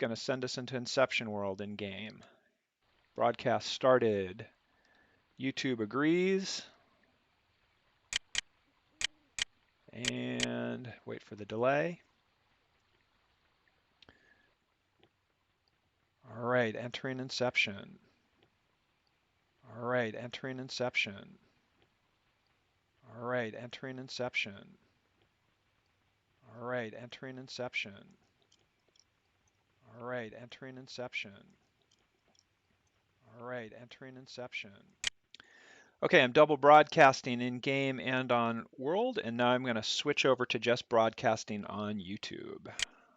going to send us into Inception world in game. Broadcast started. YouTube agrees. And wait for the delay. All right, entering Inception. All right, entering Inception. All right, entering Inception. All right, entering Inception. All right, entering Inception. All right, entering Inception. Okay, I'm double broadcasting in game and on world, and now I'm going to switch over to just broadcasting on YouTube.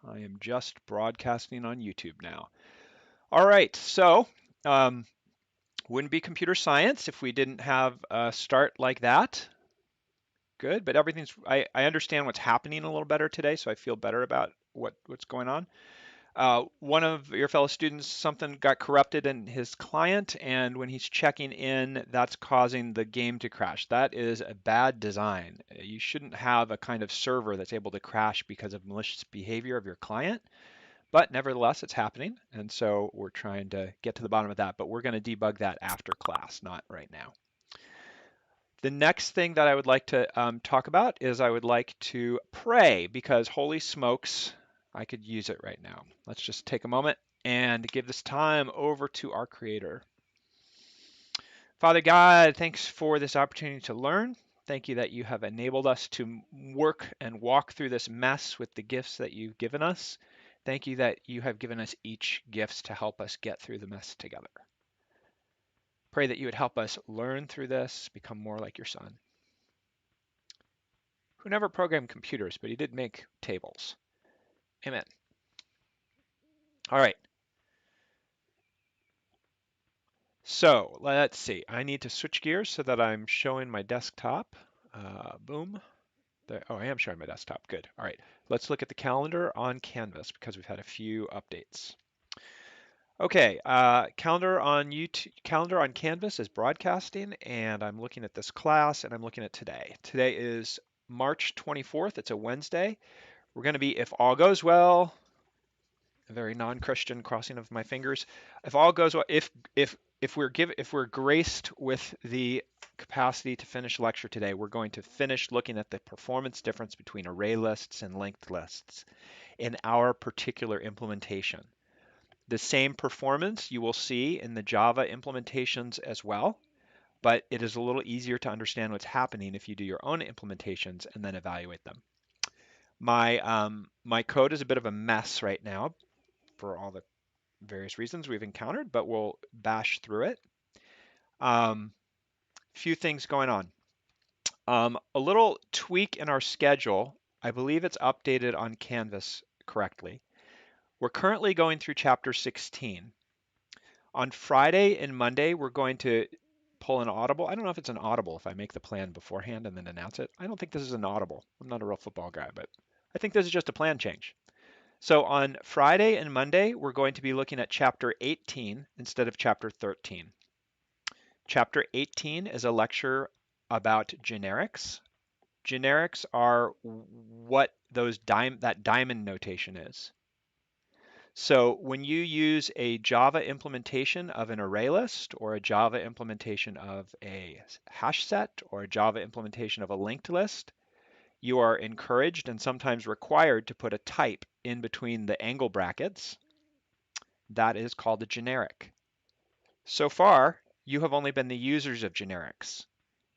I am just broadcasting on YouTube now. All right, so wouldn't be computer science if we didn't have a start like that. Good, but I understand what's happening a little better today, so I feel better about what's going on. One of your fellow students, something got corrupted in his client, and when he's checking in, that's causing the game to crash. That is a bad design. You shouldn't have a kind of server that's able to crash because of malicious behavior of your client, but nevertheless, it's happening, and so we're trying to get to the bottom of that, but we're going to debug that after class, not right now. The next thing that I would like to talk about is I would like to pray, because holy smokes, I could use it right now. Let's just take a moment and give this time over to our Creator. Father God, thanks for this opportunity to learn. Thank you that you have enabled us to work and walk through this mess with the gifts that you've given us. Thank you that you have given us each gifts to help us get through the mess together. Pray that you would help us learn through this, become more like your Son, who never programmed computers, but he did make tables. Amen. All right. So let's see. I need to switch gears so that I'm showing my desktop. Boom. There. Oh, I am showing my desktop. Good. All right. Let's look at the calendar on Canvas because we've had a few updates. Okay. Calendar on YouTube, calendar on Canvas is broadcasting, and I'm looking at this class, and I'm looking at today. Today is March 24th. It's a Wednesday. We're going to be, if all goes well, a very non-Christian crossing of my fingers. If all goes well, if we're graced with the capacity to finish lecture today, we're going to finish looking at the performance difference between array lists and linked lists in our particular implementation. The same performance you will see in the Java implementations as well, but it is a little easier to understand what's happening if you do your own implementations and then evaluate them. My code is a bit of a mess right now for all the various reasons we've encountered, but we'll bash through it. Few things going on. A little tweak in our schedule. I believe it's updated on Canvas correctly. We're currently going through chapter 16. On Friday and Monday, we're going to pull an audible. I don't know if it's an audible if I make the plan beforehand and then announce it. I don't think this is an audible. I'm not a real football guy, but I think this is just a plan change. So on Friday and Monday, we're going to be looking at chapter 18 instead of chapter 13. Chapter 18 is a lecture about generics. Generics are what that diamond notation is. So when you use a Java implementation of an array list, or a Java implementation of a hash set, or a Java implementation of a linked list, you are encouraged and sometimes required to put a type in between the angle brackets. That is called a generic. So far, you have only been the users of generics,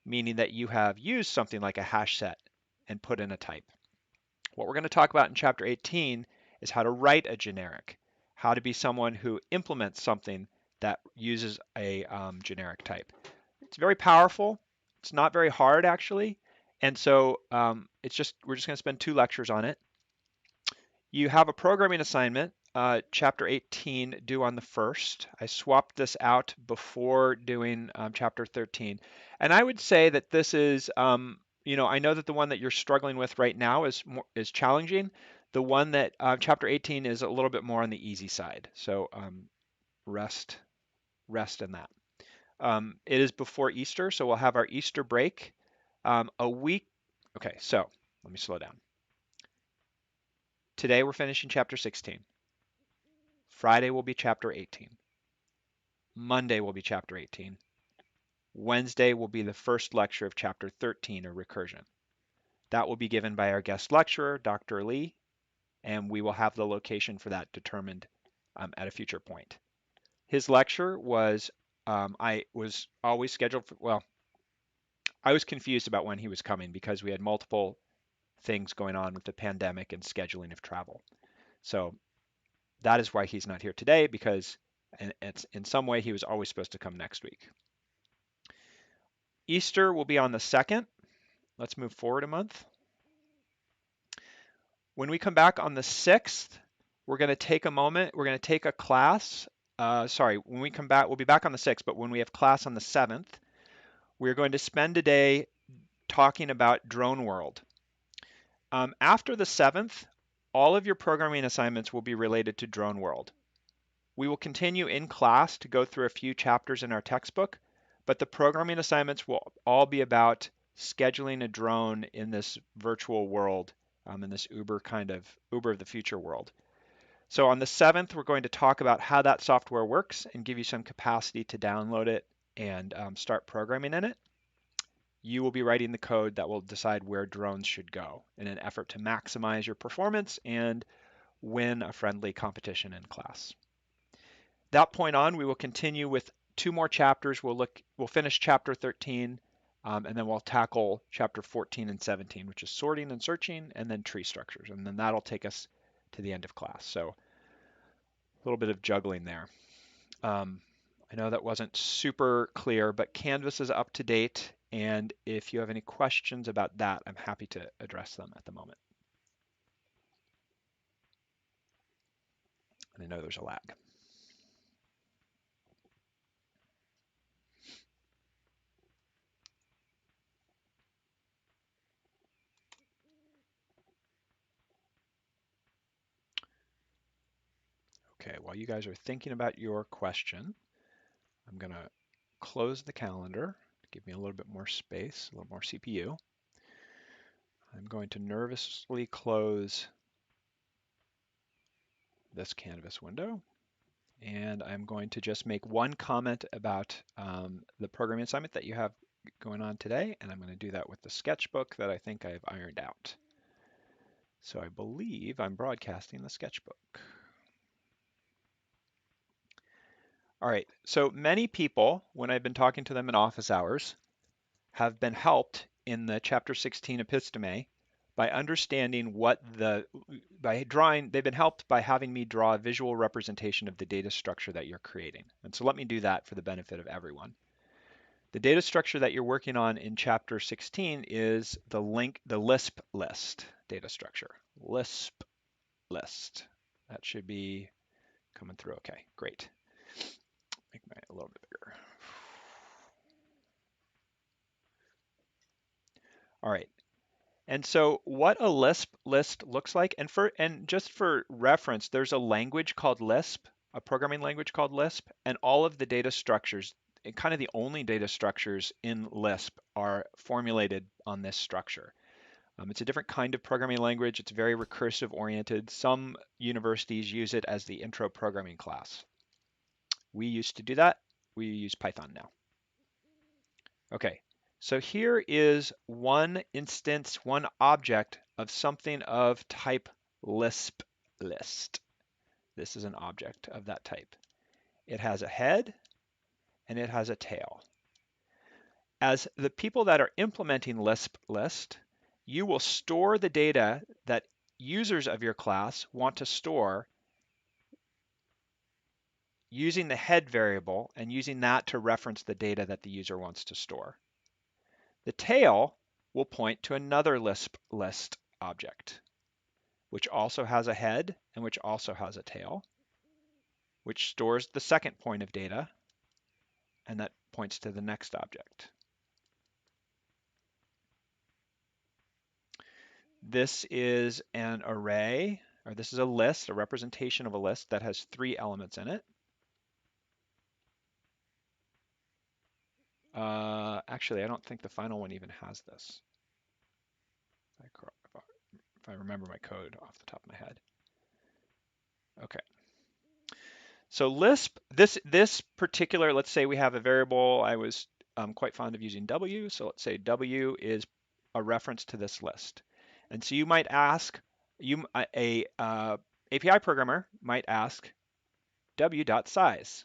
meaning that you have used something like a hash set and put in a type. What we're going to talk about in chapter 18 is how to write a generic, how to be someone who implements something that uses a generic type. It's very powerful. It's not very hard, actually. And so we're just going to spend 2 lectures on it. You have a programming assignment, chapter 18, due on the 1st. I swapped this out before doing chapter 13. And I would say that this is, I know that the one that you're struggling with right now is challenging. The one that chapter 18 is a little bit more on the easy side. So rest in that. It is before Easter, so we'll have our Easter break a week. Okay, so let me slow down. Today we're finishing chapter 16. Friday will be chapter 18. Monday will be chapter 18. Wednesday will be the first lecture of chapter 13, or recursion. That will be given by our guest lecturer, Dr. Lee, and we will have the location for that determined at a future point. His lecture was, I was always scheduled for, well, I was confused about when he was coming because we had multiple things going on with the pandemic and scheduling of travel. So that is why he's not here today, because it's, in some way he was always supposed to come next week. Easter will be on the 2nd. Let's move forward a month. When we come back on the 6th, we're going to take a moment. We're going to take a class. When we come back, we'll be back on the 6th, but when we have class on the 7th, we're going to spend a day talking about Drone World. After the 7th, all of your programming assignments will be related to Drone World. We will continue in class to go through a few chapters in our textbook, but the programming assignments will all be about scheduling a drone in this virtual world, in this Uber of the future world. So on the 7th, we're going to talk about how that software works and give you some capacity to download it and start programming in it. You will be writing the code that will decide where drones should go in an effort to maximize your performance and win a friendly competition in class. That point on, we will continue with 2 more chapters. We'll finish chapter 13, and then we'll tackle chapter 14 and 17, which is sorting and searching, and then tree structures. And then that'll take us to the end of class. So a little bit of juggling there. I know that wasn't super clear, but Canvas is up to date. And if you have any questions about that, I'm happy to address them at the moment. And I know there's a lag. Okay, while you guys are thinking about your question, I'm going to close the calendar, give me a little bit more space, a little more CPU. I'm going to nervously close this Canvas window, and I'm going to just make one comment about the programming assignment that you have going on today, and I'm going to do that with the sketchbook that I think I've ironed out. So I believe I'm broadcasting the sketchbook. All right, so many people, when I've been talking to them in office hours, have been helped in the chapter 16 episteme by understanding they've been helped by having me draw a visual representation of the data structure that you're creating. And so let me do that for the benefit of everyone. The data structure that you're working on in chapter 16 is the Lisp list data structure. Lisp list. That should be coming through okay. Great. Make mine a little bit bigger. All right. And so what a Lisp list looks like, and just for reference, there's a language called Lisp, a programming language called Lisp, and all of the data structures, and kind of the only data structures in Lisp are formulated on this structure. It's a different kind of programming language. It's very recursive oriented. Some universities use it as the intro programming class. We used to do that. We use Python now. Okay, so here is one instance, one object of something of type Lisp list. This is an object of that type. It has a head and it has a tail. As the people that are implementing Lisp list, you will store the data that users of your class want to store using the head variable and using that to reference the data that the user wants to store. The tail will point to another Lisp list object, which also has a head and which also has a tail, which stores the second point of data, and that points to the next object. This is an array, or this is a list, a representation of a list that has 3 elements in it. Actually, I don't think the final one even has this. If I remember my code off the top of my head. Okay. So Lisp, this particular, let's say we have a variable. I was quite fond of using W, so let's say W is a reference to this list. And so you might ask, API programmer might ask w.size.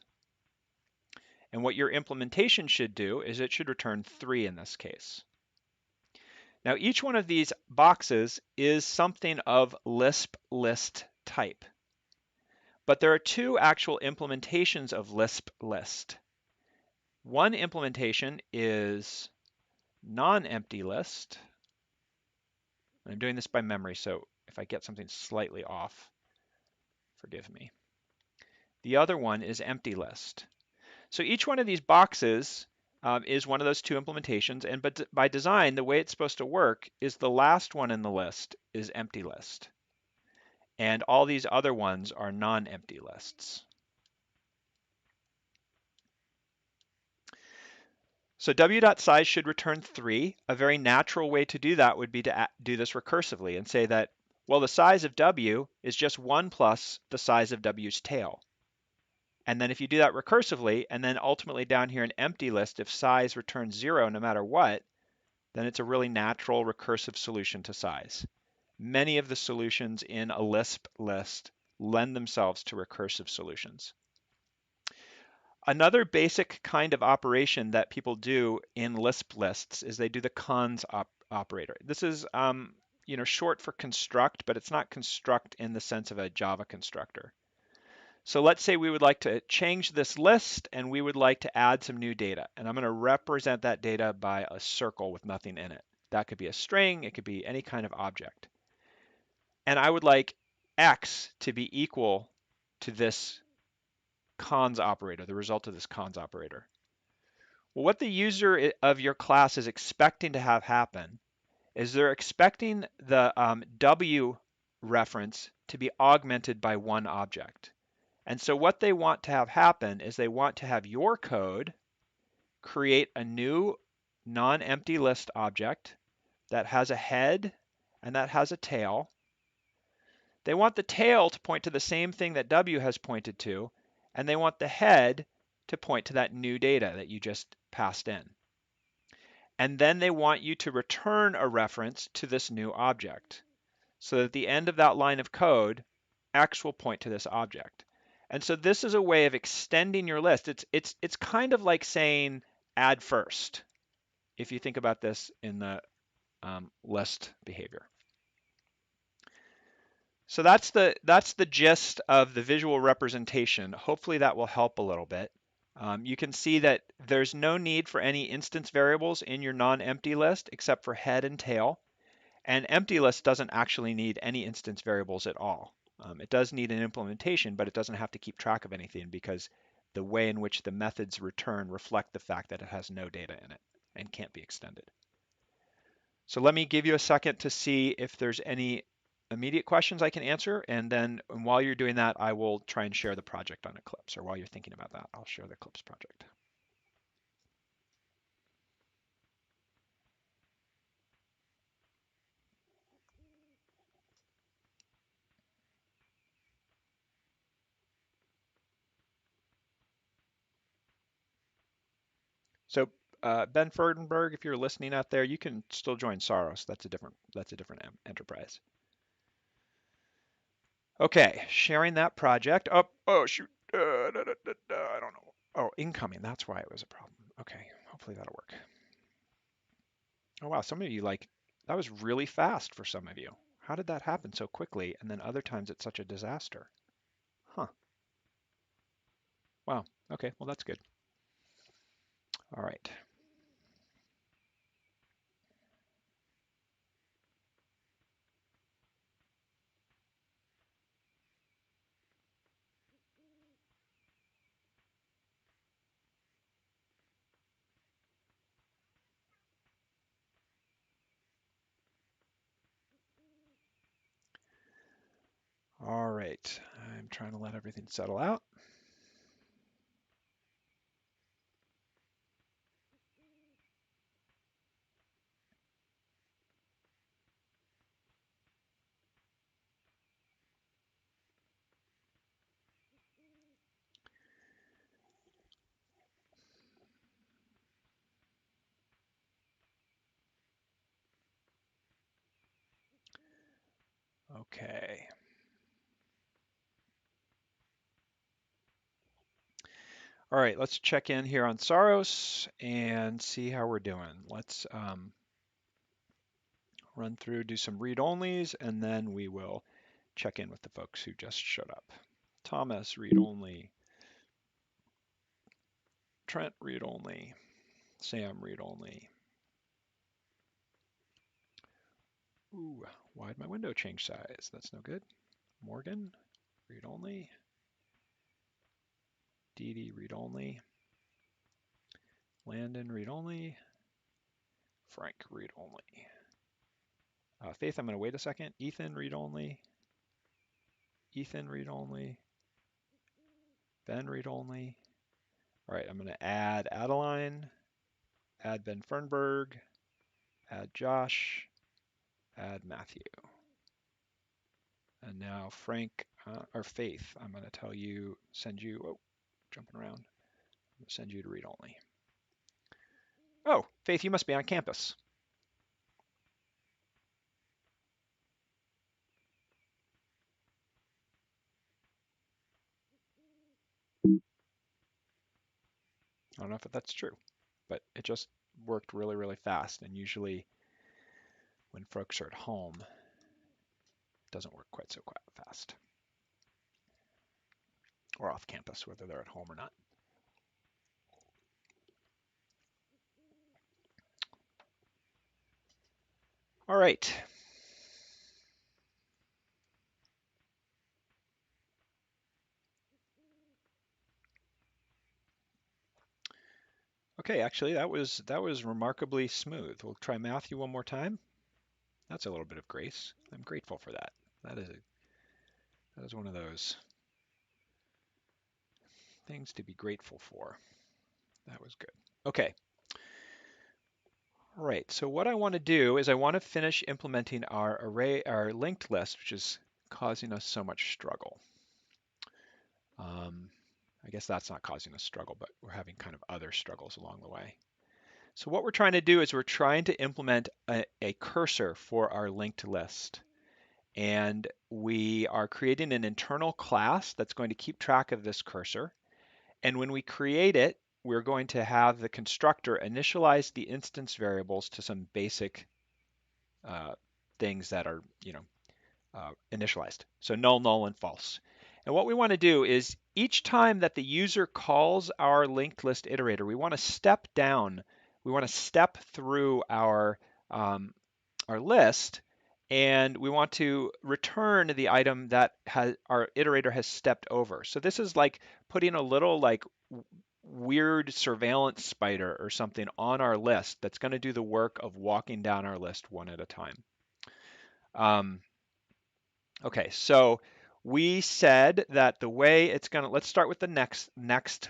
And what your implementation should do is it should return 3 in this case. Now each one of these boxes is something of Lisp list type. But there are two actual implementations of Lisp list. One implementation is non-empty list. I'm doing this by memory, so if I get something slightly off, forgive me. The other one is empty list. So each one of these boxes is one of those two implementations, and but by design, the way it's supposed to work is the last one in the list is empty list, and all these other ones are non-empty lists. So w.size should return 3. A very natural way to do that would be to do this recursively and say that, well, the size of w is just 1 plus the size of w's tail. And then if you do that recursively, and then ultimately down here in empty list, if size returns 0 no matter what, then it's a really natural recursive solution to size. Many of the solutions in a Lisp list lend themselves to recursive solutions. Another basic kind of operation that people do in Lisp lists is they do the cons operator. This is short for construct, but it's not construct in the sense of a Java constructor. So let's say we would like to change this list and we would like to add some new data. And I'm going to represent that data by a circle with nothing in it. That could be a string, it could be any kind of object. And I would like x to be equal to this cons operator, the result of this cons operator. Well, what the user of your class is expecting to have happen is they're expecting the W reference to be augmented by one object. And so what they want to have happen is they want to have your code create a new non-empty list object that has a head and that has a tail. They want the tail to point to the same thing that W has pointed to, and they want the head to point to that new data that you just passed in. And then they want you to return a reference to this new object. So that at the end of that line of code, X will point to this object. And so this is a way of extending your list. It's kind of like saying add first, if you think about this in the list behavior. So that's the gist of the visual representation. Hopefully that will help a little bit. You can see that there's no need for any instance variables in your non-empty list except for head and tail. And empty list doesn't actually need any instance variables at all. It does need an implementation, but it doesn't have to keep track of anything because the way in which the methods return reflect the fact that it has no data in it and can't be extended. So let me give you a second to see if there's any immediate questions I can answer, and then while you're doing that, I will try and share the project on Eclipse, or while you're thinking about that, I'll share the Eclipse project. So Ben Furtenberg, if you're listening out there, you can still join Saros. That's a different enterprise. Okay, sharing that project. Oh shoot. I don't know. Oh, incoming. That's why it was a problem. Okay, hopefully that'll work. Oh wow, some of you that was really fast for some of you. How did that happen so quickly? And then other times it's such a disaster. Huh. Wow. Okay, well that's good. All right. All right. I'm trying to let everything settle out. Okay. All right, let's check in here on Saros and see how we're doing. Let's run through, do some read-onlys, and then we will check in with the folks who just showed up. Thomas, read-only. Trent, read-only. Sam, read-only. Ooh, why'd my window change size? That's no good. Morgan, read-only. Dee Dee, read-only. Landon, read-only. Frank, read-only. Faith, I'm going to wait a second. Ethan, read-only. Ethan, read-only. Ben, read-only. All right, I'm going to add Adeline, add Ben Fernberg, add Josh, add Matthew. And now Frank, or Faith, I'm going to tell you, send you, oh, jumping around, I'm going to send you to read-only. Oh, Faith, you must be on campus. I don't know if that's true, but it just worked really, really fast. And usually when folks are at home, it doesn't work quite so fast. Or off campus, whether they're at home or not. All right. Okay, actually that was remarkably smooth. We'll try Matthew one more time. That's a little bit of grace. I'm grateful for that. That is one of those things to be grateful for. That was good. Okay. All right. So what I want to do is I want to finish implementing our linked list, which is causing us so much struggle. I guess that's not causing us struggle, but we're having kind of other struggles along the way. So what we're trying to do is we're trying to implement a cursor for our linked list. And we are creating an internal class that's going to keep track of this cursor. And when we create it, we're going to have the constructor initialize the instance variables to some basic things that are, initialized. So null, null, and false. And what we want to do is each time that the user calls our linked list iterator, we want to step down. We want to step through our list, and we want to return the item that our iterator has stepped over. So this is like putting a little like weird surveillance spider or something on our list that's going to do the work of walking down our list one at a time. Okay, so we said that the way it's going to, let's start with the next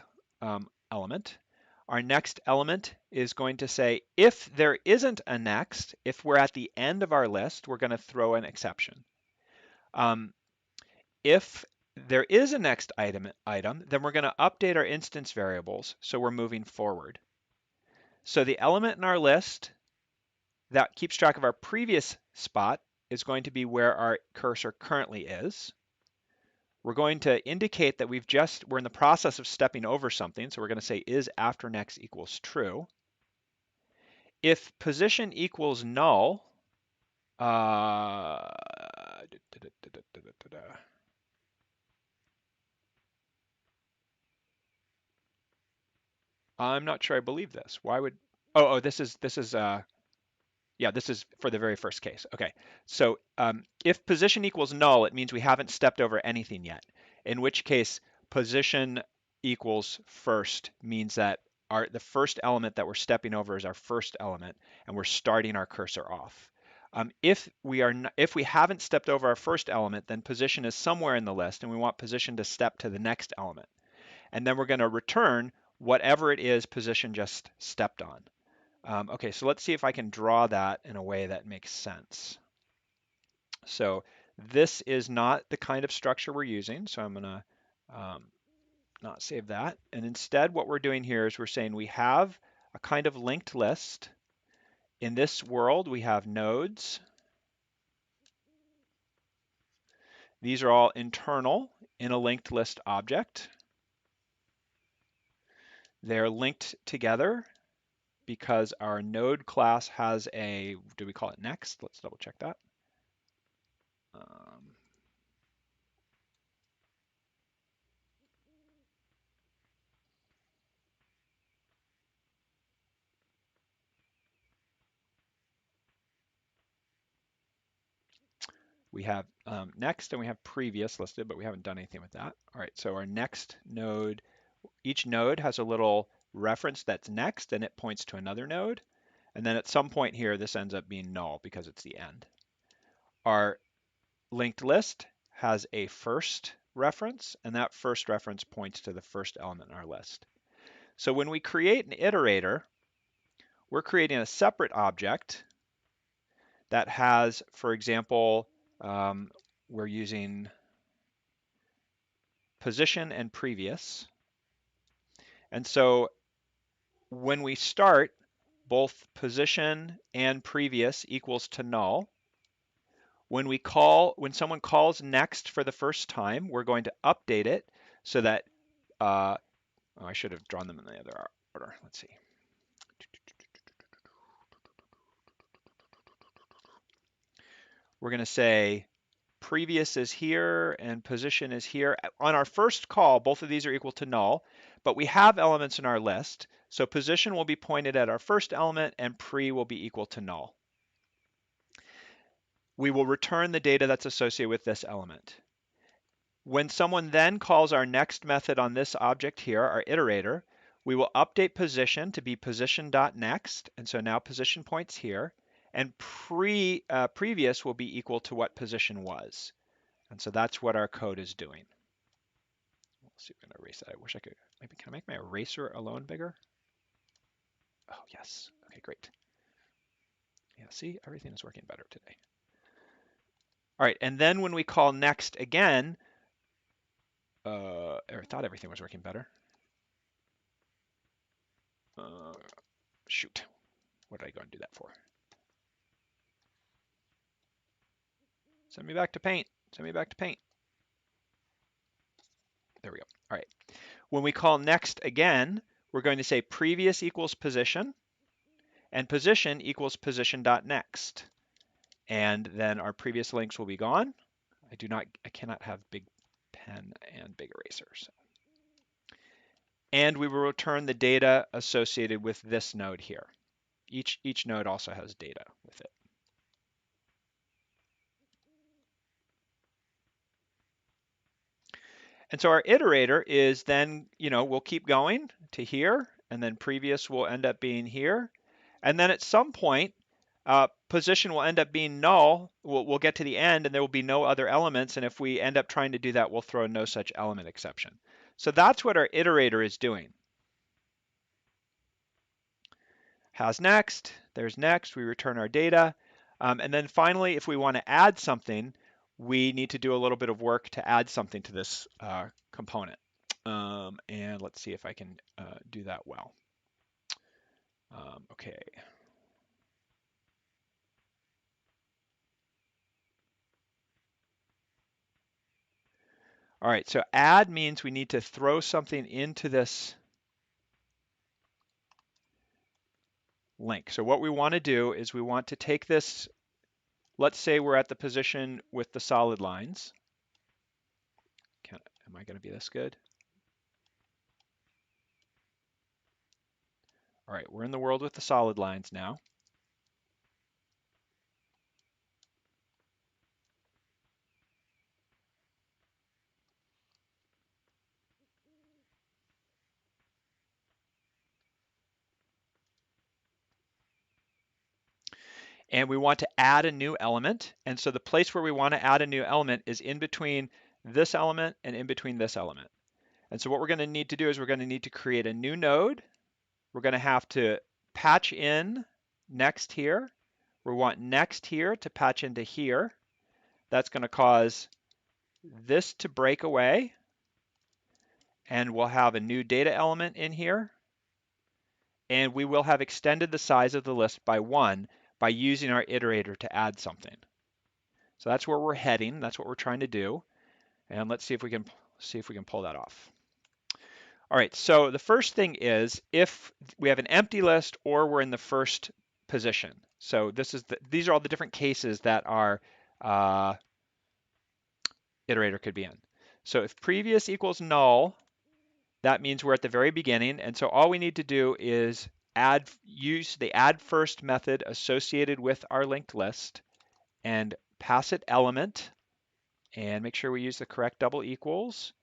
element. Our next element is going to say, if there isn't a next, if we're at the end of our list, we're going to throw an exception. If there is a next item, then we're going to update our instance variables so we're moving forward. So the element in our list that keeps track of our previous spot is going to be where our cursor currently is. We're going to indicate that we're in the process of stepping over something. So we're going to say is after next equals true. If position equals null, I'm not sure I believe this. Why would, this is yeah, this is for the very first case. Okay, so if position equals null, it means we haven't stepped over anything yet, in which case position equals first means that the first element that we're stepping over is our first element, and we're starting our cursor off. If we haven't stepped over our first element, then position is somewhere in the list, and we want position to step to the next element. And then we're going to return whatever it is position just stepped on. Okay, so let's see if I can draw that in a way that makes sense. So this is not the kind of structure we're using, so I'm going to not save that. And instead, what we're doing here is we're saying we have a kind of linked list. In this world, we have nodes. These are all internal in a linked list object. They're linked together because our node class has a, do we call it next? Let's double check that. Um, we have next and we have previous listed, but we haven't done anything with that. All right, so our next node, each node has a little reference that's next and it points to another node. And then at some point here, this ends up being null because it's the end. Our linked list has a first reference, and that first reference points to the first element in our list. So when we create an iterator, we're creating a separate object that has, for example, we're using position and previous. And so when we start, both position and previous equals to null. When someone calls next for the first time, we're going to update it so that, oh, I should have drawn them in the other order. Let's see. We're going to say previous is here and position is here. On our first call, both of these are equal to null, but we have elements in our list. So position will be pointed at our first element and pre will be equal to null. We will return the data that's associated with this element. When someone then calls our next method on this object here, our iterator, we will update position to be position.next. And so now position points here. And previous will be equal to what position was. And so that's what our code is doing. Let's see if we can erase that. I wish I could. Maybe can I make my eraser alone bigger? Oh, yes. Okay, great. Yeah, see, everything is working better today. All right, and then when we call next again, I thought everything was working better. Shoot. What did I go and do that for? Send me back to paint. Send me back to paint. There we go. All right. When we call next again, we're going to say previous equals position and position equals position.next. And then our previous links will be gone. I cannot have big pen and big erasers. And we will return the data associated with this node here. Each node also has data with it. And so our iterator is then, we'll keep going to here, and then previous will end up being here. And then at some point, position will end up being null. We'll get to the end, and there will be no other elements. And if we end up trying to do that, we'll throw no such element exception. So that's what our iterator is doing. Has next, there's next, we return our data. And then finally, if we want to add something, we need to do a little bit of work to add something to this component. And let's see if I can do that well. Okay. All right, so add means we need to throw something into this link. So what we want to do is we want to take this, let's say we're at the position with the solid lines. Am I going to be this good? All right, we're in the world with the solid lines now. And we want to add a new element. And so the place where we want to add a new element is in between this element and in between this element. And so what we're going to need to do is we're going to need to create a new node. We're going to have to patch in next here. We want next here to patch into here. That's going to cause this to break away. And we'll have a new data element in here. And we will have extended the size of the list by 1 by using our iterator to add something. So that's where we're heading. That's what we're trying to do. And let's see if we can pull that off. All right, so the first thing is if we have an empty list or we're in the first position. So these are all the different cases that our iterator could be in. So if previous equals null, that means we're at the very beginning. And so all we need to do is use the add first method associated with our linked list and pass it element and make sure we use the correct double equals.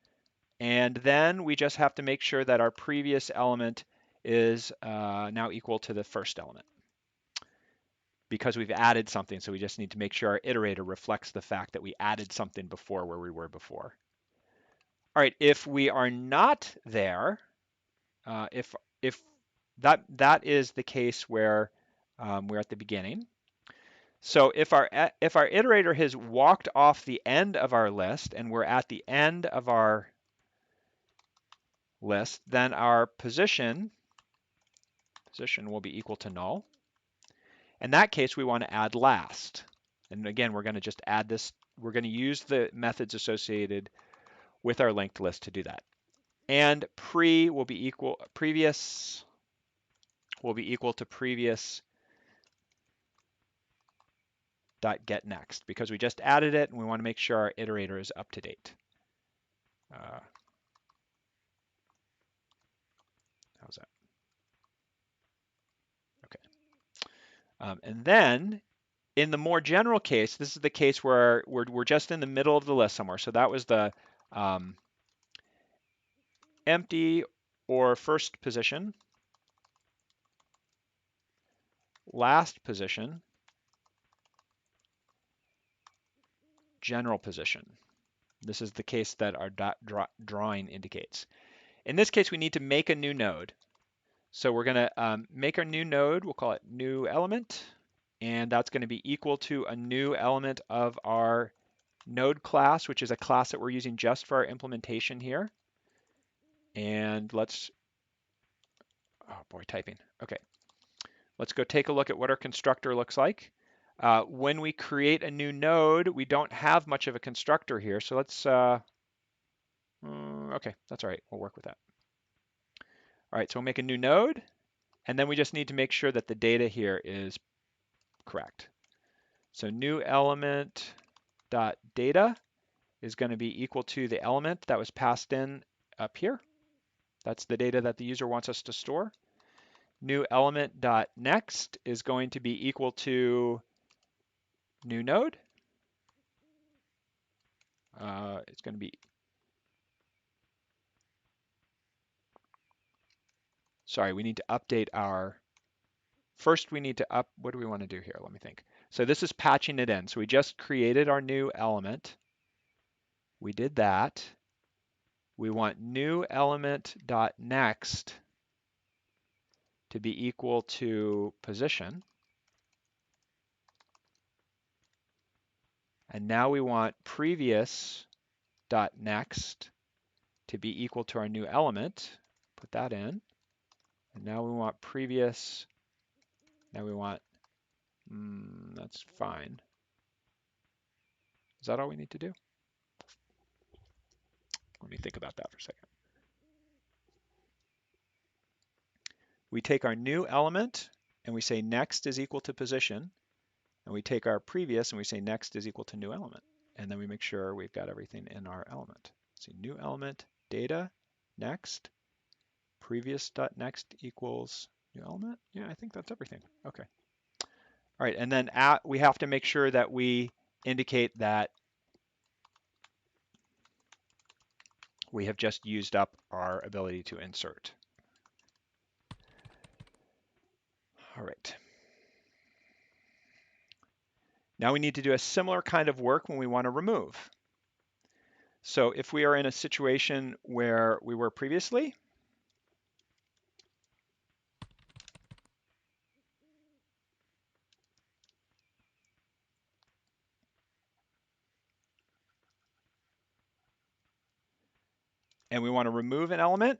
And then we just have to make sure that our previous element is now equal to the first element because we've added something. So we just need to make sure our iterator reflects the fact that we added something before where we were before. All right, if we are not there, if that is the case where we're at the beginning. So if our iterator has walked off the end of our list and we're at the end of our list, then our position will be equal to null. In that case, we want to add last. And again, we're going to just add this. We're going to use the methods associated with our linked list to do that. And previous will be equal to previous dot get next because we just added it and we want to make sure our iterator is up to date. How's that? Okay. And then in the more general case, this is the case where we're just in the middle of the list somewhere. So that was the empty or first position, last position, general position. This is the case that our drawing indicates. In this case, we need to make a new node. So we're going to make our new node. We'll call it new element. And that's going to be equal to a new element of our node class, which is a class that we're using just for our implementation here. And let's, oh boy, typing. Okay. Let's go take a look at what our constructor looks like. When we create a new node, we don't have much of a constructor here. So let's, okay, that's all right. We'll work with that. All right, so we'll make a new node. And then we just need to make sure that the data here is correct. So new element dot data is going to be equal to the element that was passed in up here. That's the data that the user wants us to store. New element dot next is going to be equal to new node. It's going to be, sorry, we need to update our, first we need to what do we want to do here? Let me think. So this is patching it in. So we just created our new element. We did that. We want new element dot next to be equal to position. And now we want previous dot next to be equal to our new element. Put that in. And now we want previous, now we want, that's fine. Is that all we need to do? Let me think about that for a second. We take our new element and we say next is equal to position. And we take our previous and we say next is equal to new element. And then we make sure we've got everything in our element. See, new element, data, next, previous dot next equals new element. Yeah, I think that's everything. Okay. All right, and then we have to make sure that we indicate that we have just used up our ability to insert. All right. Now we need to do a similar kind of work when we want to remove. So if we are in a situation where we were previously, and we want to remove an element,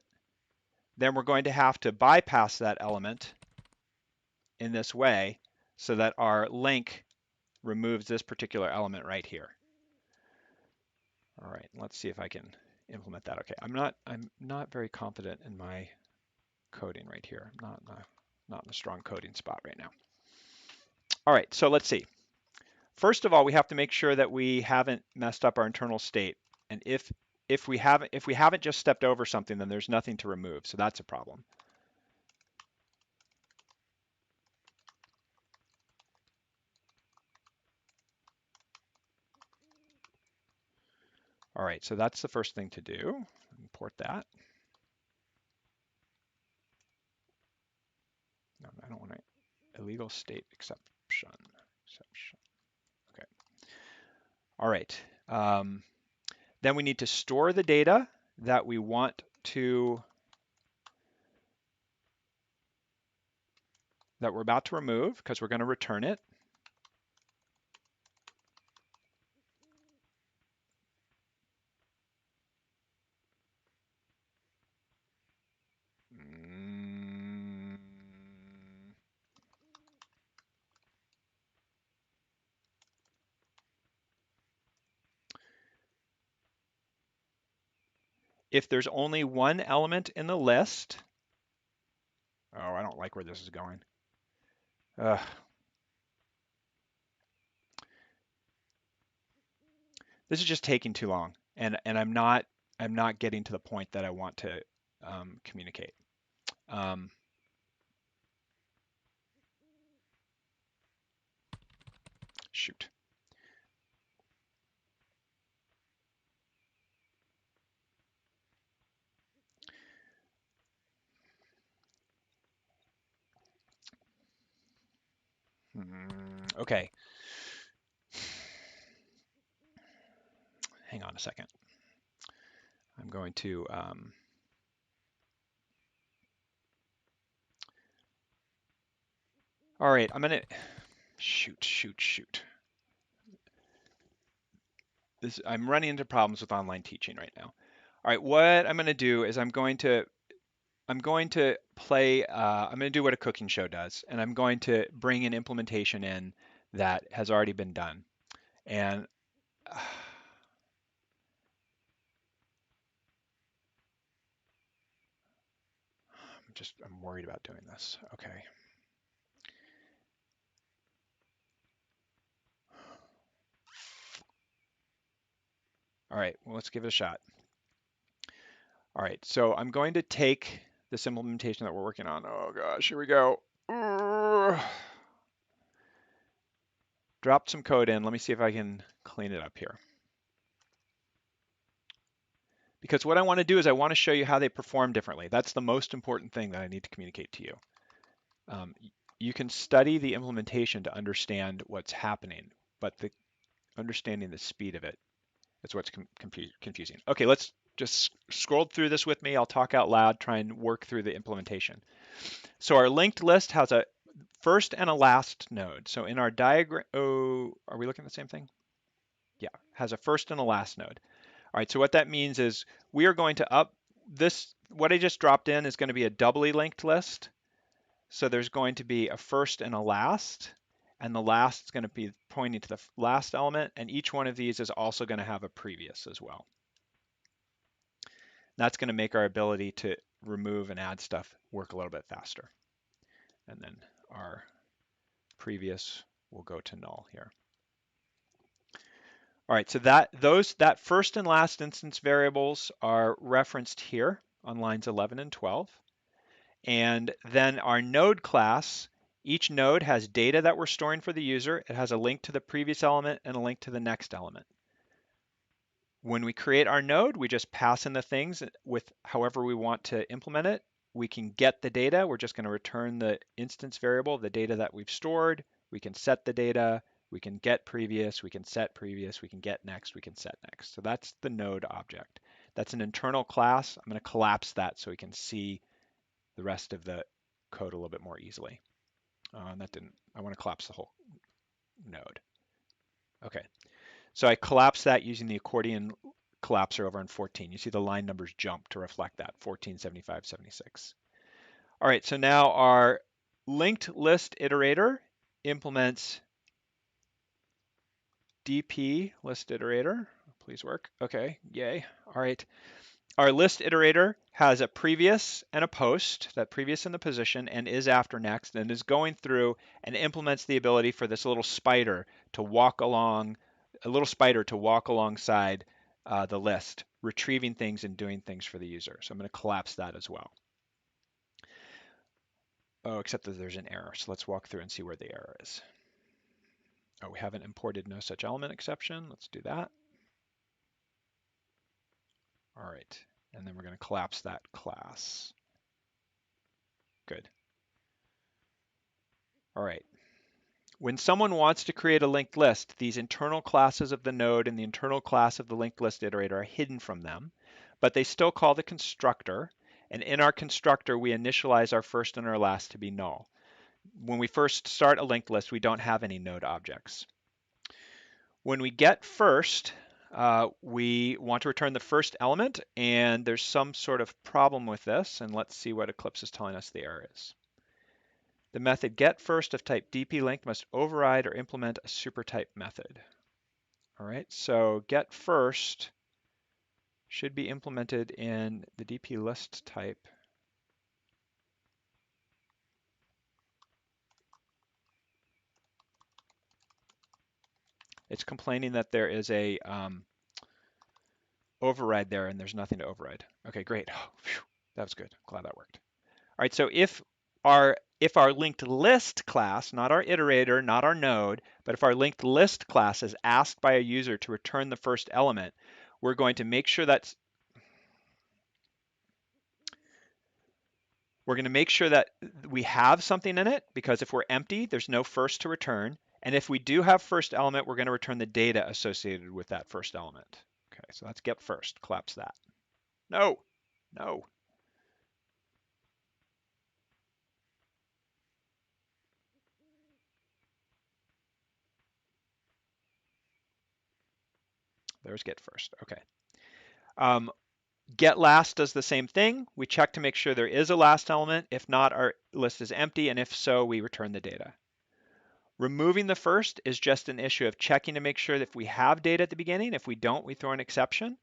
then we're going to have to bypass that element in this way so that our link removes this particular element right here. All right, let's see if I can implement that. Okay, I'm not very confident in my coding right here. I'm not in a strong coding spot right now. All right, so let's see. First of all, we have to make sure that we haven't messed up our internal state. And if we haven't just stepped over something, then there's nothing to remove. So that's a problem. All right, so that's the first thing to do. Import that. No, I don't want to illegal state exception. Okay. All right. Then we need to store the data that we want to that we're about to remove because we're going to return it. If there's only one element in the list, oh, I don't like where this is going. This is just taking too long, and I'm not getting to the point that I want to communicate. Shoot. Okay. Hang on a second. I'm going to all right, I'm gonna shoot. I'm running into problems with online teaching right now. All right, what I'm gonna do is I'm going to play I'm going to do what a cooking show does, and I'm going to bring an implementation in that has already been done. And I'm worried about doing this. Okay. All right, well, let's give it a shot. All right, so I'm going to take this implementation that we're working on. Oh gosh, here we go. Dropped some code in. Let me see if I can clean it up here. Because what I want to do is I want to show you how they perform differently. That's the most important thing that I need to communicate to you. You can study the implementation to understand what's happening, but understanding the speed of it is what's confusing. Okay, let's just scroll through this with me. I'll talk out loud, try and work through the implementation. So our linked list has a first and a last node. So in our diagram, oh, are we looking at the same thing? Yeah, has a first and a last node. All right, so what that means is we are going to what I just dropped in is going to be a doubly linked list. So there's going to be a first and a last, and the last is going to be pointing to the last element, and each one of these is also going to have a previous as well. That's going to make our ability to remove and add stuff work a little bit faster. And then our previous will go to null here. All right, so that first and last instance variables are referenced here on lines 11 and 12. And then our node class, each node has data that we're storing for the user. It has a link to the previous element and a link to the next element. When we create our node, we just pass in the things with however we want to implement it. We can get the data. We're just going to return the instance variable, the data that we've stored. We can set the data. We can get previous. We can set previous. We can get next. We can set next. So that's the node object. That's an internal class. I'm going to collapse that so we can see the rest of the code a little bit more easily. I want to collapse the whole node. Okay, so I collapsed that using the accordion collapser over on 14. You see the line numbers jump to reflect that, 14, 75, 76. All right, so now our linked list iterator implements DP list iterator. Please work. Okay, yay. All right. Our list iterator has a previous and a post, that previous in the position and is after next, and is going through and implements the ability for this little spider to walk along, a little spider to walk alongside the list, retrieving things and doing things for the user. So I'm going to collapse that as well. Oh, except that there's an error. So let's walk through and see where the error is. Oh, we haven't imported no such element exception. Let's do that. All right. And then we're going to collapse that class. Good. All right. When someone wants to create a linked list, these internal classes of the node and the internal class of the linked list iterator are hidden from them, but they still call the constructor. And in our constructor, we initialize our first and our last to be null. When we first start a linked list, we don't have any node objects. When we get first, we want to return the first element, and there's some sort of problem with this, and let's see what Eclipse is telling us the error is. The method getFirst of type dplinked must override or implement a supertype method. All right, so getFirst should be implemented in the dplist type. It's complaining that there is a override there and there's nothing to override. Okay, great. Oh, that was good. Glad that worked. All right, so if our linked list class, not our iterator, not our node, but if our linked list class is asked by a user to return the first element, we're going to make sure that we have something in it, because if we're empty, there's no first to return. And if we do have first element, we're going to return the data associated with that first element. Okay, so let's get first. Collapse that. No, no. There's get first. Okay. Get last does the same thing. We check to make sure there is a last element. If not, our list is empty, and if so, we return the data. Removing the first is just an issue of checking to make sure that if we have data at the beginning. If we don't, we throw an exception.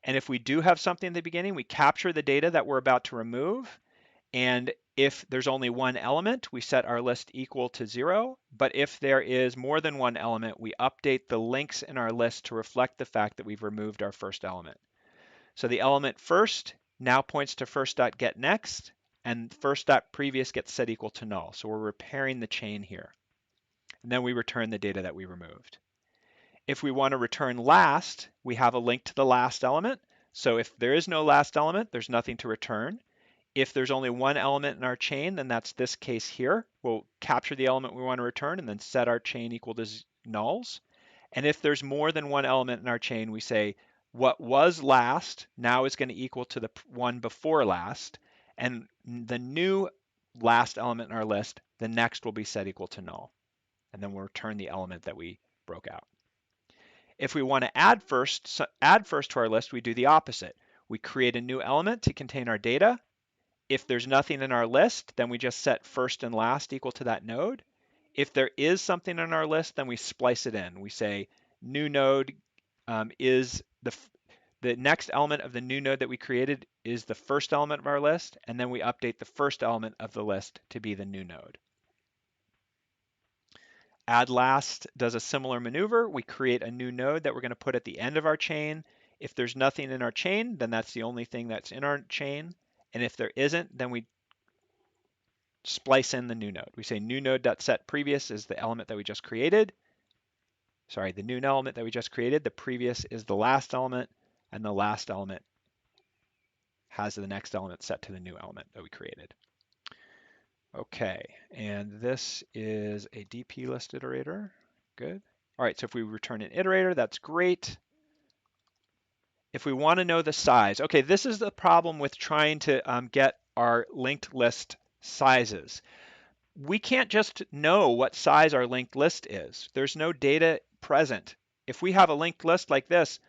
And if we do have something at the beginning, we capture the data that we're about to remove. And if there's only one element, we set our list equal to 0. But if there is more than one element, we update the links in our list to reflect the fact that we've removed our first element. So the element first now points to first.getNext, and first.previous gets set equal to null. So we're repairing the chain here. And then we return the data that we removed. If we want to return last, we have a link to the last element. So if there is no last element, there's nothing to return. If there's only one element in our chain, then that's this case here. We'll capture the element we want to return and then set our chain equal to nulls. And if there's more than one element in our chain, we say what was last now is going to equal to the one before last. And the new last element in our list, the next will be set equal to null. And then we'll return the element that we broke out. If we want to add first to our list, we do the opposite. We create a new element to contain our data. If there's nothing in our list, then we just set first and last equal to that node. If there is something in our list, then we splice it in. We say new node is the next element of the new node that we created is the first element of our list, and then we update the first element of the list to be the new node. Add last does a similar maneuver. We create a new node that we're going to put at the end of our chain. If there's nothing in our chain, then that's the only thing that's in our chain. And if there isn't, then we splice in the new node. We say new node.set previous is the element that we just created. Sorry, the new element that we just created. The previous is the last element, and the last element has the next element set to the new element that we created. Okay, and this is a DP list iterator. Good. All right, so if we return an iterator, that's great. If we want to know the size, okay, this is the problem with trying to get our linked list sizes. We can't just know what size our linked list is. There's no data present. If we have a linked list like this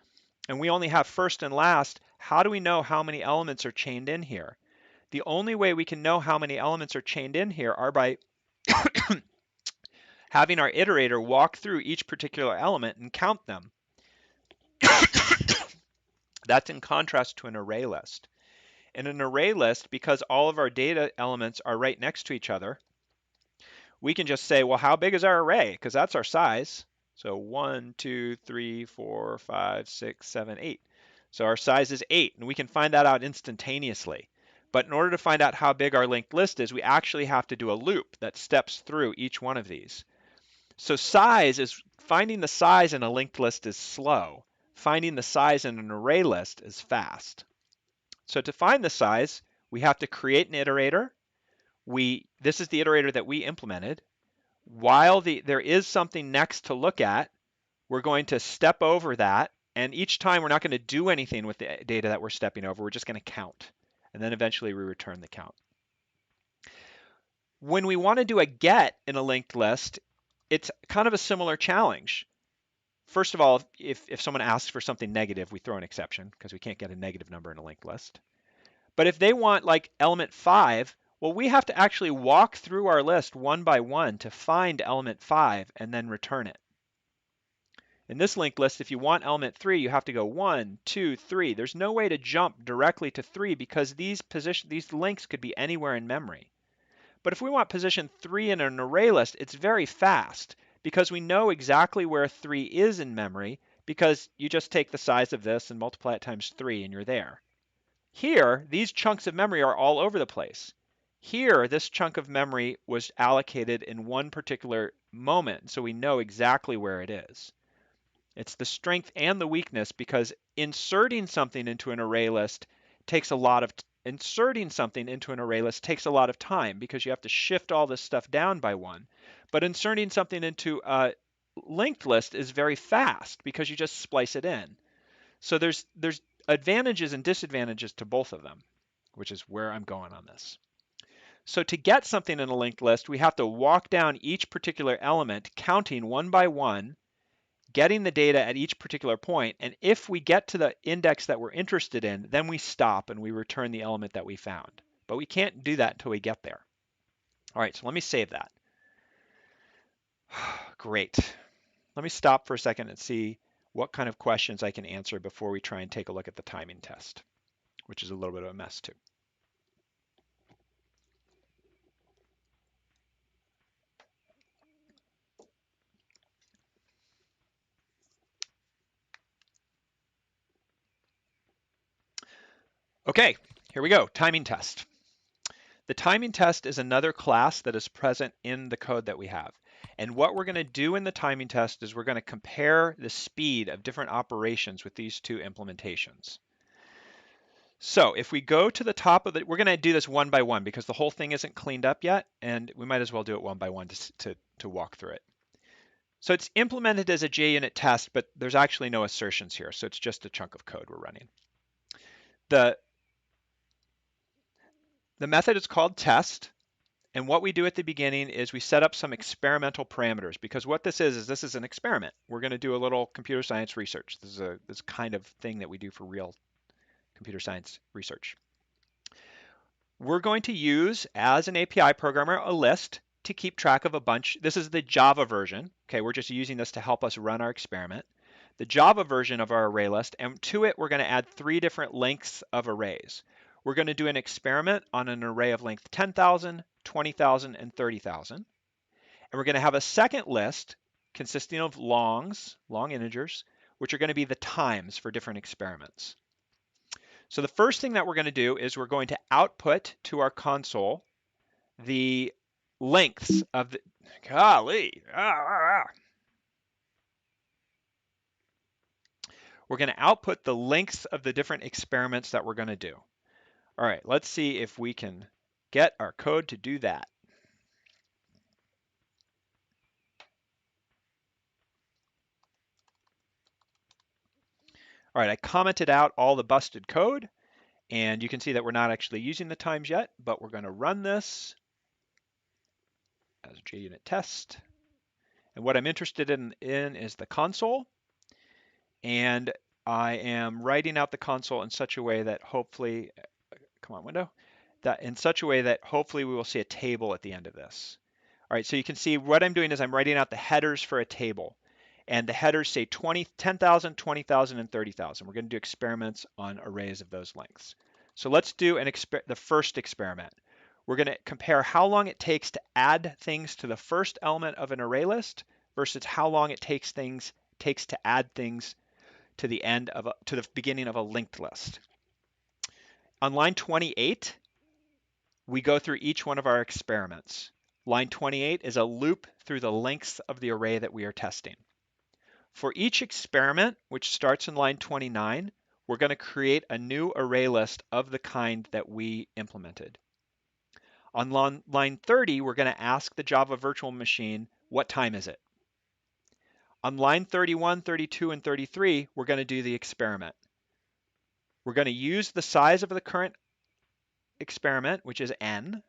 and we only have first and last, how do we know how many elements are chained in here? The only way we can know how many elements are chained in here are by having our iterator walk through each particular element and count them. That's in contrast to an array list. In an array list, because all of our data elements are right next to each other, we can just say, well, how big is our array? Because that's our size. So 1, 2, 3, 4, 5, 6, 7, 8. So our size is 8, and we can find that out instantaneously. But in order to find out how big our linked list is, we actually have to do a loop that steps through each one of these. So finding the size in a linked list is slow. Finding the size in an array list is fast. So to find the size, we have to create an iterator. This is the iterator that we implemented. While there is something next to look at, we're going to step over that. And each time we're not going to do anything with the data that we're stepping over. We're just going to count. And then eventually we return the count. When we want to do a get in a linked list, it's kind of a similar challenge. First of all, if someone asks for something negative, we throw an exception because we can't get a negative number in a linked list. But if they want like element 5, well, we have to actually walk through our list one by one to find element 5 and then return it. In this linked list, if you want element 3, you have to go 1, 2, 3. There's no way to jump directly to 3 because these links could be anywhere in memory. But if we want position 3 in an array list, it's very fast because we know exactly where 3 is in memory because you just take the size of this and multiply it times 3 and you're there. Here, these chunks of memory are all over the place. Here, this chunk of memory was allocated in one particular moment, so we know exactly where it is. It's the strength and the weakness because inserting something into an array list takes a lot of time because you have to shift all this stuff down by one. But inserting something into a linked list is very fast because you just splice it in. So there's advantages and disadvantages to both of them, which is where I'm going on this. So to get something in a linked list, we have to walk down each particular element, counting one by one, getting the data at each particular point, and if we get to the index that we're interested in, then we stop and we return the element that we found. But we can't do that until we get there. All right, so let me save that. Great. Let me stop for a second and see what kind of questions I can answer before we try and take a look at the timing test, which is a little bit of a mess too. Okay, here we go, timing test. The timing test is another class that is present in the code that we have. And what we're going to do in the timing test is we're going to compare the speed of different operations with these two implementations. So if we go to the top of we're going to do this one by one because the whole thing isn't cleaned up yet, and we might as well do it one by one to walk through it. So it's implemented as a JUnit test, but there's actually no assertions here, so it's just a chunk of code we're running. The method is called test, and what we do at the beginning is we set up some experimental parameters because what this is an experiment. We're going to do a little computer science research. This is this kind of thing that we do for real computer science research. We're going to use, as an API programmer, a list to keep track of a bunch. This is the Java version. Okay, we're just using this to help us run our experiment. The Java version of our array list, and to it, we're going to add 3 different lengths of arrays. We're going to do an experiment on an array of length 10,000, 20,000, and 30,000. And we're going to have a second list consisting of long integers, which are going to be the times for different experiments. So the first thing that we're going to do is we're going to output to our console the lengths of the, We're going to output the lengths of the different experiments that we're going to do. All right, let's see if we can get our code to do that. All right, I commented out all the busted code, and you can see that we're not actually using the times yet, but we're going to run this as JUnit test. And what I'm interested in is the console. And I am writing out the console in such a way that hopefully, come on window, that in such a way that hopefully we will see a table at the end of this. All right, so you can see what I'm doing is I'm writing out the headers for a table. And the headers say 20, 10,000, 20,000, and 30,000. We're going to do experiments on arrays of those lengths. So let's do the first experiment. We're going to compare how long it takes to add things to the first element of an array list versus how long it takes to add things to the beginning of a linked list. On line 28, we go through each one of our experiments. Line 28 is a loop through the lengths of the array that we are testing. For each experiment, which starts in line 29, we're going to create a new array list of the kind that we implemented. On line 30, we're going to ask the Java virtual machine, what time is it? On line 31, 32, and 33, we're going to do the experiment. We're going to use the size of the current experiment, which is n.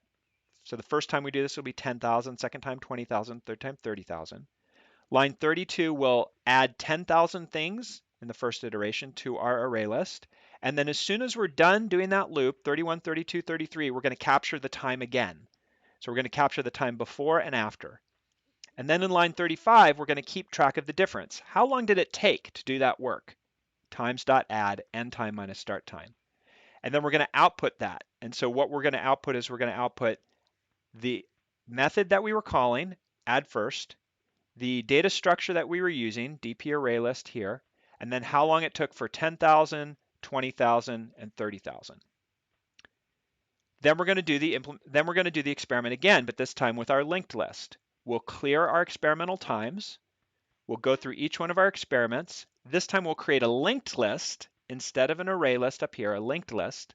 So the first time we do this will be 10,000, second time 20,000, third time 30,000. Line 32 will add 10,000 things in the first iteration to our array list. And then as soon as we're done doing that loop, 31, 32, 33, we're going to capture the time again. So we're going to capture the time before and after. And then in line 35, we're going to keep track of the difference. How long did it take to do that work? Times.add end time minus start time. And then we're going to output that. And so what we're going to output is we're going to output the method that we were calling, add first, the data structure that we were using, DP array list here, and then how long it took for 10,000, 20,000, and 30,000. Then we're going to do the experiment again, but this time with our linked list. We'll clear our experimental times. We'll go through each one of our experiments. This time we'll create a linked list instead of an array list up here, a linked list.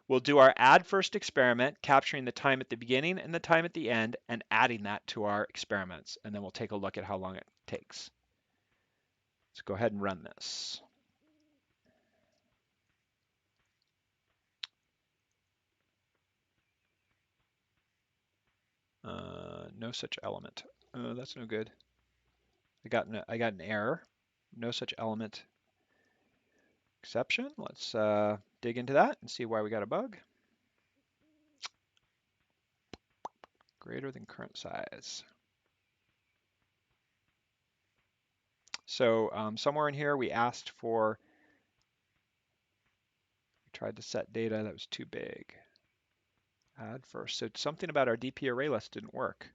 We'll do our add first experiment, capturing the time at the beginning and the time at the end, and adding that to our experiments. And then we'll take a look at how long it takes. Let's go ahead and run this. No such element. That's no good. I got an error. No such element exception. Let's dig into that and see why we got a bug. Greater than current size. So somewhere in here we tried to set data that was too big. Add first. So something about our DP array list didn't work.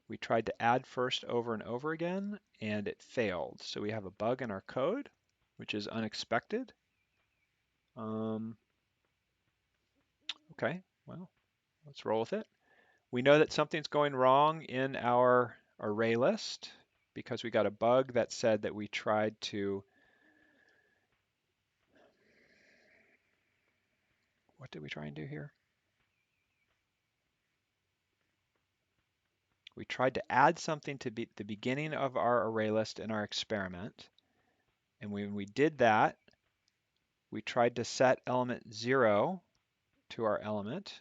We tried to add first over and over again, and it failed. So we have a bug in our code, which is unexpected. Okay, well, let's roll with it. We know that something's going wrong in our array list because we got a bug that said that we tried to, what did we try and do here? We tried to add something to the beginning of our array list in our experiment. And when we did that, we tried to set element 0 to our element.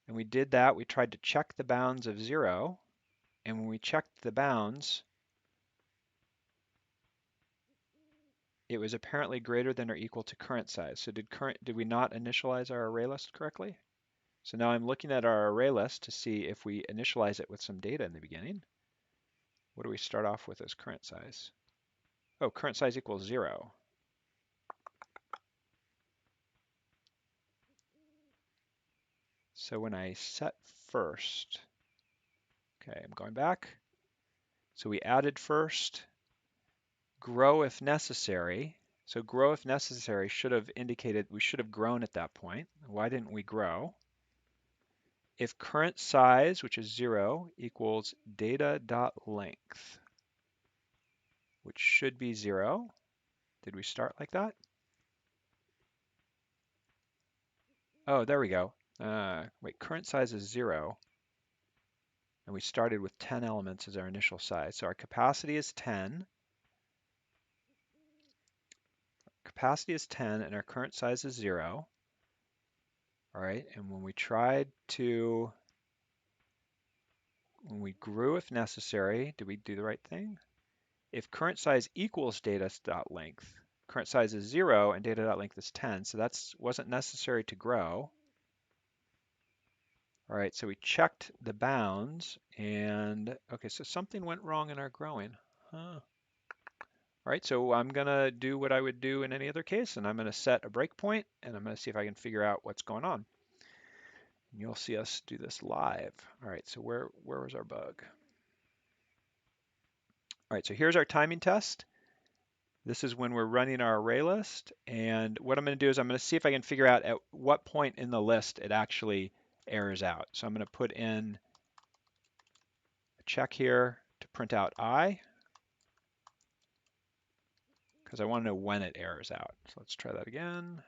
And we did that, we tried to check the bounds of 0. And when we checked the bounds, it was apparently greater than or equal to current size. So did we not initialize our array list correctly? So now I'm looking at our array list to see if we initialize it with some data in the beginning. What do we start off with as current size? Oh, current size equals 0. So when I set first, okay, I'm going back. So we added first, grow if necessary. So grow if necessary should have indicated we should have grown at that point. Why didn't we grow? If current size, which is 0, equals data.length, which should be 0. Did we start like that? Oh, there we go. Wait, current size is 0. And we started with 10 elements as our initial size. So our capacity is 10. Capacity is 10 and our current size is 0. All right, and when we grew if necessary, did we do the right thing? If current size equals data.length, current size is 0 and data.length is 10, so that wasn't necessary to grow. All right, so we checked the bounds and okay, so something went wrong in our growing. Huh. All right, so I'm gonna do what I would do in any other case, and I'm gonna set a breakpoint, and I'm gonna see if I can figure out what's going on. And you'll see us do this live. All right, so where was our bug? All right, so here's our timing test. This is when we're running our array list, and what I'm gonna do is I'm gonna see if I can figure out at what point in the list it actually errors out. So I'm gonna put in a check here to print out I, because I want to know when it errors out. So let's try that again.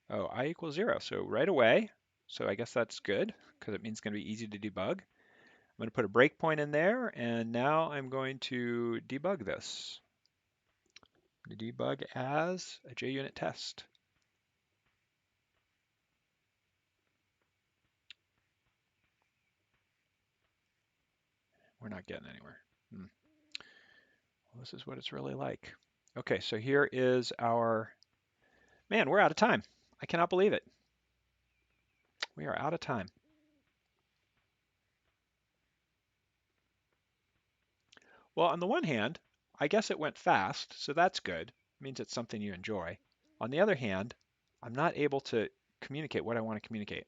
Oh, I equals 0. So right away. So I guess that's good because it means it's going to be easy to debug. I'm going to put a breakpoint in there, and now I'm going to debug this. Debug as a JUnit test. We're not getting anywhere. Well, this is what it's really like. Okay, so here is our, man, we're out of time. I cannot believe it. We are out of time. Well, on the one hand, I guess it went fast, so that's good. It means it's something you enjoy. On the other hand, I'm not able to communicate what I want to communicate.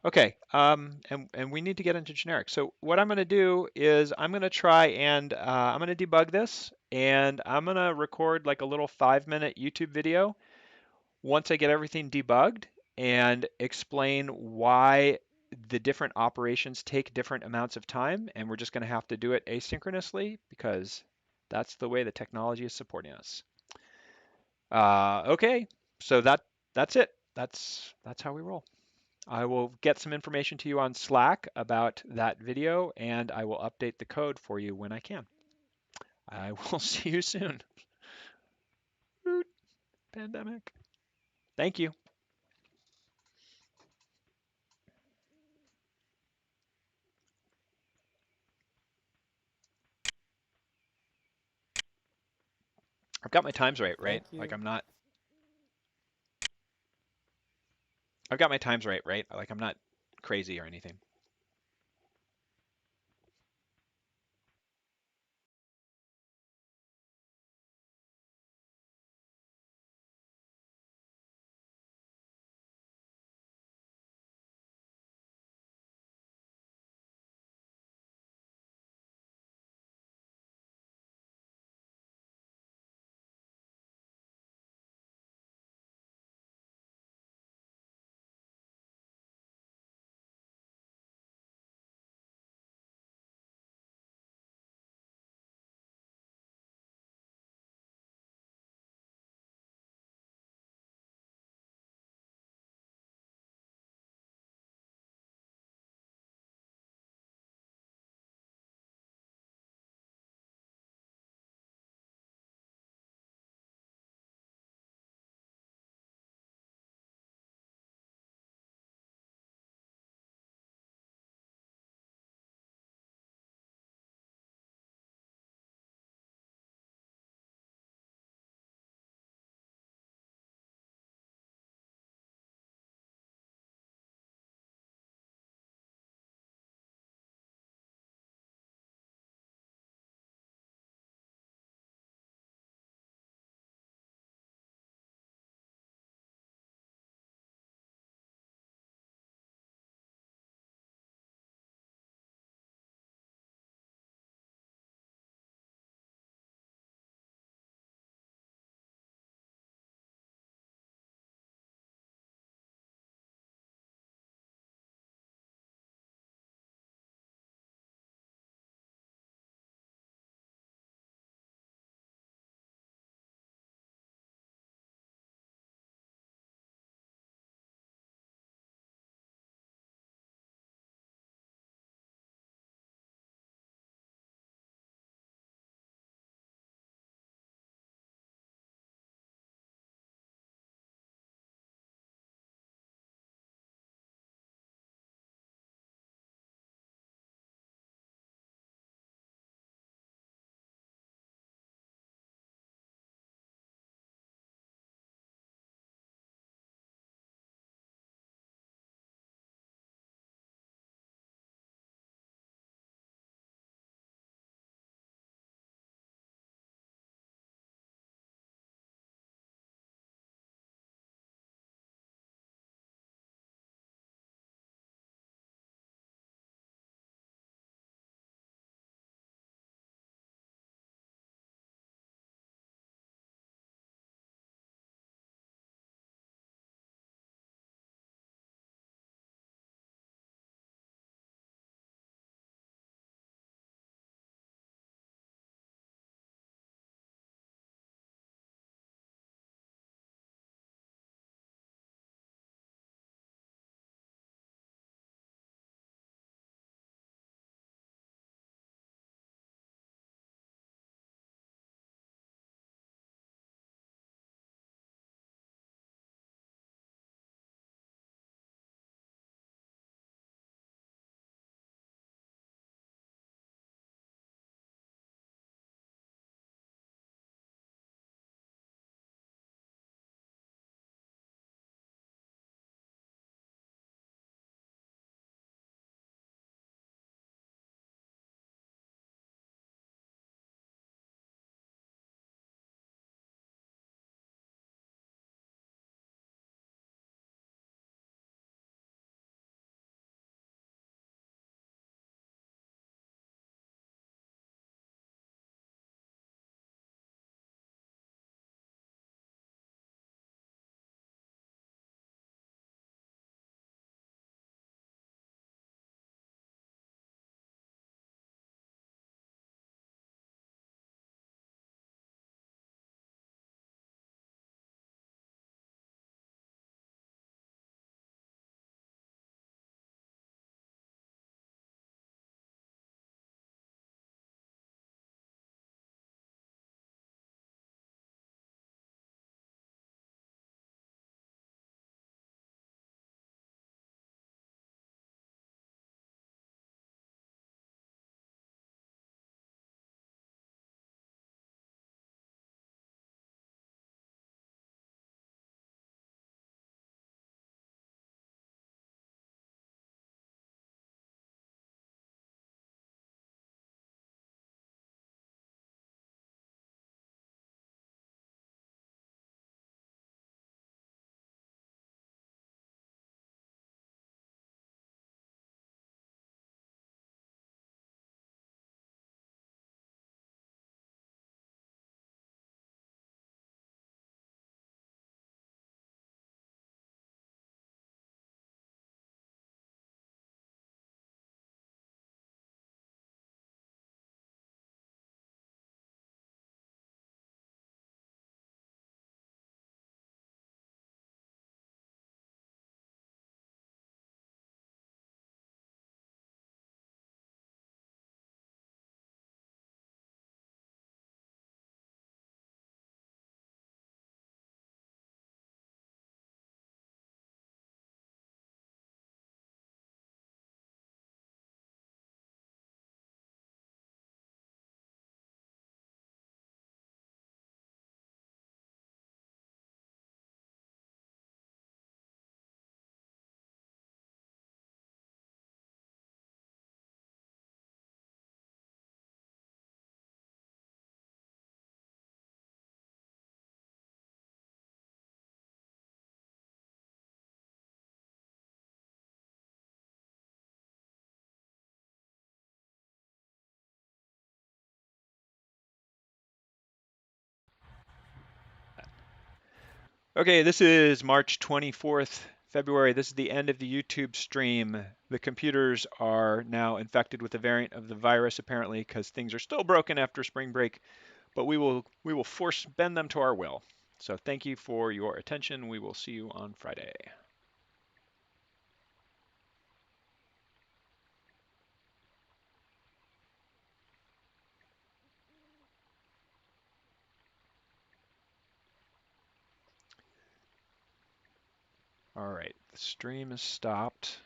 Okay, and we need to get into generic. So what I'm going to do is I'm going to try and I'm going to debug this, and I'm going to record like a little 5-minute YouTube video once I get everything debugged and explain why the different operations take different amounts of time, and we're just going to have to do it asynchronously because that's the way the technology is supporting us. Okay, so that's it. That's how we roll. I will get some information to you on Slack about that video, and I will update the code for you when I can. I will see you soon. Pandemic. Thank you. I've got my times right, right? Thank Like you. I'm not. I've got my times right, right? Like I'm not crazy or anything. Okay, this is March 24th, February. This is the end of the YouTube stream. The computers are now infected with a variant of the virus, apparently, because things are still broken after spring break, but we will force bend them to our will. So thank you for your attention. We will see you on Friday. All right, the stream is stopped.